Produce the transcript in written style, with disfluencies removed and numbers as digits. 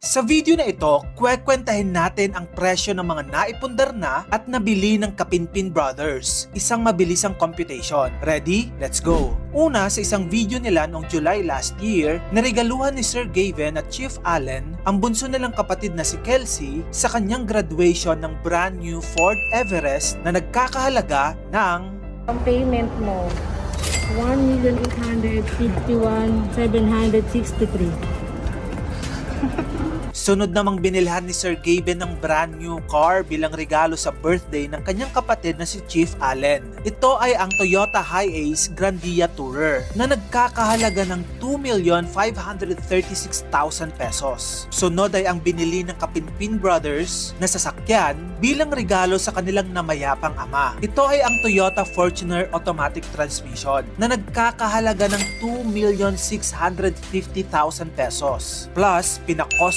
Sa video na ito, kwekwentahin natin ang presyo ng mga naipundar na at nabili ng Kapinpin Brothers. Isang mabilisang computation. Ready? Let's go! Una, sa isang video nila noong July last year, naregaluhan ni Sir Gavin at Chief Allen ang bunso nilang kapatid na si Kelsey sa kanyang graduation ng brand new Ford Everest na nagkakahalaga ng Ang payment mo, 1,851,763. Sunod namang binilhan ni Sir Gavin ng brand new car bilang regalo sa birthday ng kanyang kapatid na si Chief Allen. Ito ay ang Toyota Hiace Grandia Tourer na nagkakahalaga ng 2,536,000 pesos. Sunod ay ang binili ng Kapinpin Brothers na sasakyan bilang regalo sa kanilang namayapang ama. Ito ay ang Toyota Fortuner Automatic Transmission na nagkakahalaga ng 2,650,000 pesos. Plus, pinakosto